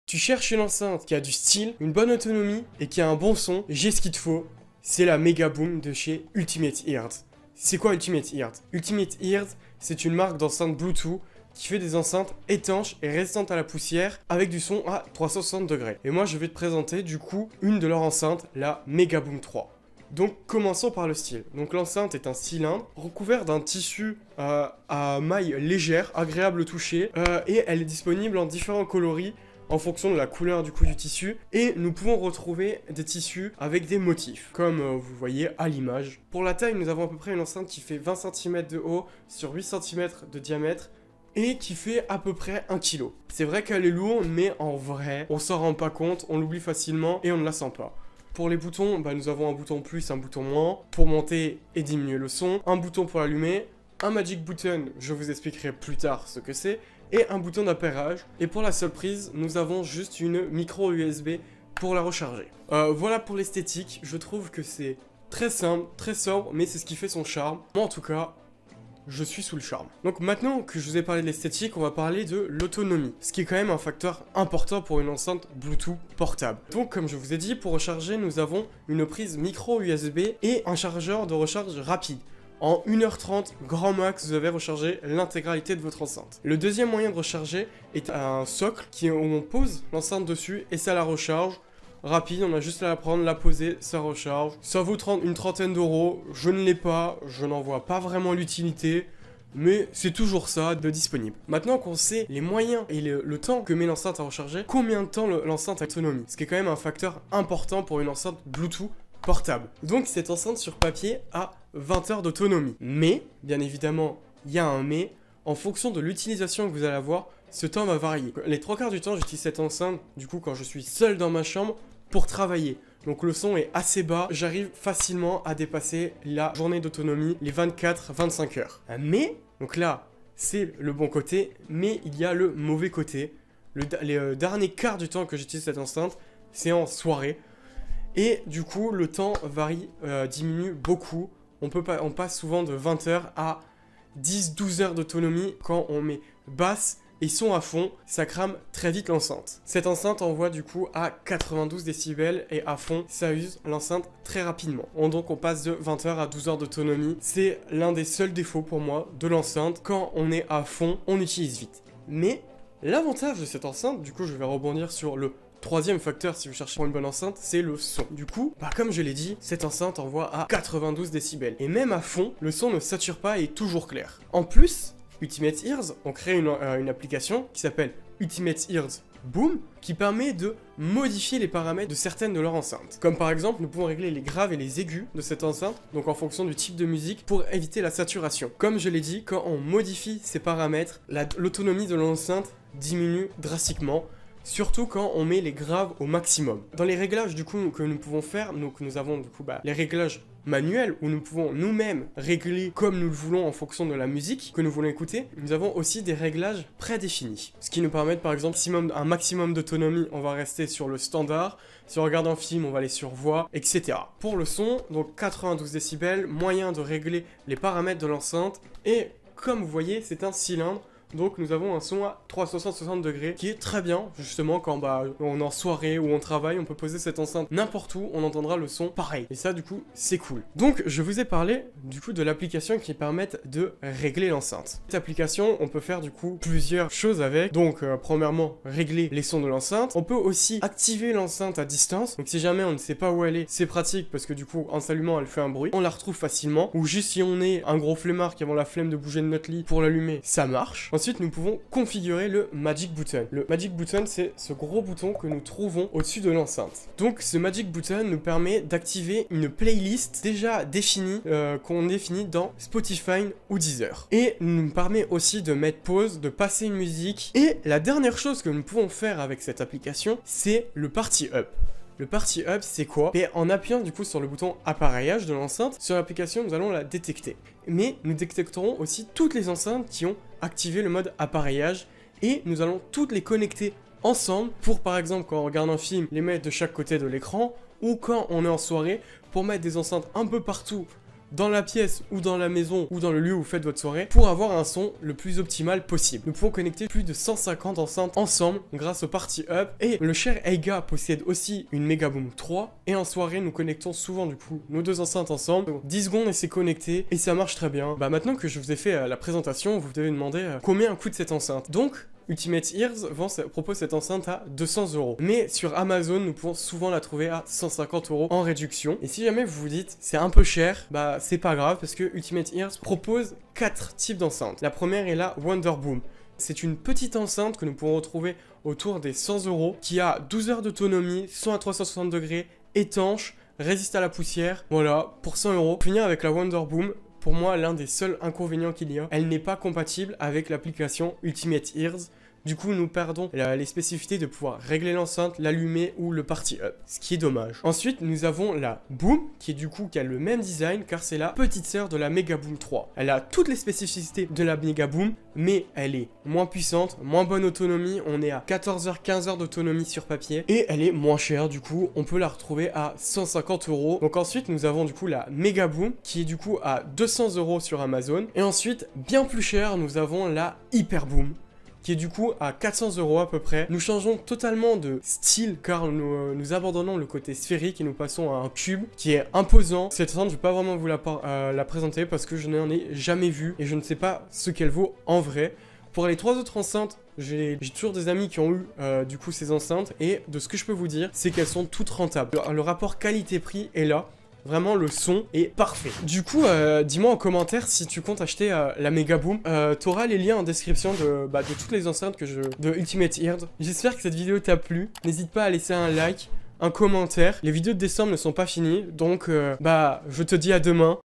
Tu cherches une enceinte qui a du style, une bonne autonomie et qui a un bon son, j'ai ce qu'il te faut. C'est la Megaboom de chez Ultimate Ears. C'est quoi Ultimate Ears? Ultimate Ears, c'est une marque d'enceinte Bluetooth qui fait des enceintes étanches et résistantes à la poussière avec du son à 360 degrés. Et moi je vais te présenter du coup une de leurs enceintes, la Megaboom 3. Donc commençons par le style. Donc l'enceinte est un cylindre recouvert d'un tissu à maille légère, agréable au toucher, et elle est disponible en différents coloris en fonction de la couleur du coup du tissu, et nous pouvons retrouver des tissus avec des motifs, comme vous voyez à l'image. Pour la taille, nous avons à peu près une enceinte qui fait 20 cm de haut sur 8 cm de diamètre, et qui fait à peu près 1 kg. C'est vrai qu'elle est lourde, mais en vrai, on s'en rend pas compte, on l'oublie facilement, et on ne la sent pas. Pour les boutons, nous avons un bouton plus, un bouton moins, pour monter et diminuer le son, un bouton pour l'allumer, un Magic Button, je vous expliquerai plus tard ce que c'est, et un bouton d'appairage. Et pour la seule prise, nous avons juste une micro USB pour la recharger. Voilà pour l'esthétique, je trouve que c'est très simple, très sobre, mais c'est ce qui fait son charme. Moi en tout cas, je suis sous le charme. Donc maintenant que je vous ai parlé de l'esthétique, on va parler de l'autonomie, ce qui est quand même un facteur important pour une enceinte Bluetooth portable. Donc comme je vous ai dit, pour recharger, nous avons une prise micro USB et un chargeur de recharge rapide. En 1h30, grand max, vous avez rechargé l'intégralité de votre enceinte. Le deuxième moyen de recharger est un socle où on pose l'enceinte dessus et ça la recharge. Rapide, on a juste à la prendre, la poser, ça recharge. Ça vaut une trentaine d'euros, je ne l'ai pas, je n'en vois pas vraiment l'utilité, mais c'est toujours ça de disponible. Maintenant qu'on sait les moyens et le temps que met l'enceinte à recharger, combien de temps l'enceinte a autonomie, ce qui est quand même un facteur important pour une enceinte Bluetooth portable. Donc cette enceinte sur papier a 20 heures d'autonomie. Mais, bien évidemment, il y a un mais, en fonction de l'utilisation que vous allez avoir, ce temps va varier. Les 3/4 du temps, j'utilise cette enceinte, du coup, quand je suis seul dans ma chambre, pour travailler. Donc le son est assez bas, j'arrive facilement à dépasser la journée d'autonomie, les 24-25 heures. Mais, donc là, c'est le bon côté, mais il y a le mauvais côté. Les derniers quarts du temps que j'utilise cette enceinte, c'est en soirée. Et du coup, le temps varie, diminue beaucoup. On passe souvent de 20 heures à 10-12 heures d'autonomie quand on met basse et son à fond, ça crame très vite l'enceinte. Cette enceinte envoie du coup à 92 décibels et à fond, ça use l'enceinte très rapidement. Donc on passe de 20 heures à 12 heures d'autonomie. C'est l'un des seuls défauts pour moi de l'enceinte. Quand on est à fond, on utilise vite. Mais l'avantage de cette enceinte, du coup je vais rebondir sur le troisième facteur si vous cherchez pour une bonne enceinte, c'est le son. Du coup, comme je l'ai dit, cette enceinte envoie à 92 décibels. Et même à fond, le son ne sature pas et est toujours clair. En plus, Ultimate Ears ont créé une application qui s'appelle Ultimate Ears Boom, qui permet de modifier les paramètres de certaines de leurs enceintes. Comme par exemple, nous pouvons régler les graves et les aigus de cette enceinte, donc en fonction du type de musique, pour éviter la saturation. Comme je l'ai dit, quand on modifie ces paramètres, l'autonomie de l'enceinte diminue drastiquement, surtout quand on met les graves au maximum. Dans les réglages du coup que nous pouvons faire, donc nous avons du coup les réglages manuels où nous pouvons nous-mêmes régler comme nous le voulons en fonction de la musique que nous voulons écouter. Nous avons aussi des réglages prédéfinis, ce qui nous permet par exemple un maximum d'autonomie, on va rester sur le standard. Si on regarde un film, on va aller sur voix, etc. Pour le son, donc 92 décibels, moyen de régler les paramètres de l'enceinte, et comme vous voyez, c'est un cylindre. Donc nous avons un son à 360 degrés qui est très bien, justement quand on est en soirée ou on travaille, on peut poser cette enceinte n'importe où, on entendra le son pareil. Et ça du coup c'est cool. Donc je vous ai parlé du coup de l'application qui permet de régler l'enceinte. Cette application, on peut faire du coup plusieurs choses avec. Donc premièrement, régler les sons de l'enceinte. On peut aussi activer l'enceinte à distance. Donc si jamais on ne sait pas où elle est, c'est pratique parce que du coup en s'allumant elle fait un bruit. On la retrouve facilement. Ou juste si on est un gros flemmard qui a la flemme de bouger de notre lit pour l'allumer, ça marche. Ensuite, nous pouvons configurer le Magic Button. Le Magic Button, c'est ce gros bouton que nous trouvons au-dessus de l'enceinte. Donc, ce Magic Button nous permet d'activer une playlist déjà définie, qu'on définit dans Spotify ou Deezer. Et nous permet aussi de mettre pause, de passer une musique. Et la dernière chose que nous pouvons faire avec cette application, c'est le Party Up. Le Party Up, c'est quoi? Et en appuyant du coup sur le bouton appareillage de l'enceinte, sur l'application, nous allons la détecter. Mais nous détecterons aussi toutes les enceintes qui ont activé le mode appareillage et nous allons toutes les connecter ensemble pour, par exemple, quand on regarde un film, les mettre de chaque côté de l'écran ou quand on est en soirée pour mettre des enceintes un peu partout dans la pièce ou dans la maison ou dans le lieu où vous faites votre soirée pour avoir un son le plus optimal possible. Nous pouvons connecter plus de 150 enceintes ensemble grâce au Party Hub et le cher Eiga possède aussi une Megaboom 3 et en soirée nous connectons souvent du coup nos deux enceintes ensemble. 10 secondes et c'est connecté et ça marche très bien. Bah maintenant que je vous ai fait la présentation, vous devez demander combien coûte cette enceinte. Donc Ultimate Ears propose cette enceinte à 200 €. Mais sur Amazon, nous pouvons souvent la trouver à 150 € en réduction. Et si jamais vous vous dites c'est un peu cher, bah c'est pas grave parce que Ultimate Ears propose 4 types d'enceintes. La première est la Wonder Boom. C'est une petite enceinte que nous pourrons retrouver autour des 100 € qui a 12 heures d'autonomie, son à 360 degrés, étanche, résiste à la poussière. Voilà, pour 100 €. Pour finir avec la Wonder Boom. Pour moi, l'un des seuls inconvénients qu'il y a, elle n'est pas compatible avec l'application Ultimate Ears. Du coup, nous perdons les spécificités de pouvoir régler l'enceinte, l'allumer ou le Party Hub, ce qui est dommage. Ensuite, nous avons la Boom, qui a le même design, car c'est la petite sœur de la Megaboom 3. Elle a toutes les spécificités de la Megaboom, mais elle est moins puissante, moins bonne autonomie, on est à 14 heures, 15 heures d'autonomie sur papier, et elle est moins chère, du coup, on peut la retrouver à 150 €. Donc ensuite, nous avons du coup la Megaboom, qui est du coup à 200 € sur Amazon, et ensuite, bien plus cher, nous avons la Hyperboom, qui est du coup à 400 € à peu près. Nous changeons totalement de style car nous abandonnons le côté sphérique et nous passons à un cube qui est imposant. Cette enceinte, je vais pas vraiment vous la présenter parce que je n'en ai jamais vu et je ne sais pas ce qu'elle vaut en vrai. Pour les 3 autres enceintes, j'ai toujours des amis qui ont eu du coup ces enceintes et de ce que je peux vous dire, c'est qu'elles sont toutes rentables. Le rapport qualité-prix est là. Vraiment, le son est parfait. Du coup, dis-moi en commentaire si tu comptes acheter la Megaboom. T'auras les liens en description de toutes les enceintes de Ultimate Ears. J'espère que cette vidéo t'a plu. N'hésite pas à laisser un like, un commentaire. Les vidéos de décembre ne sont pas finies, donc je te dis à demain.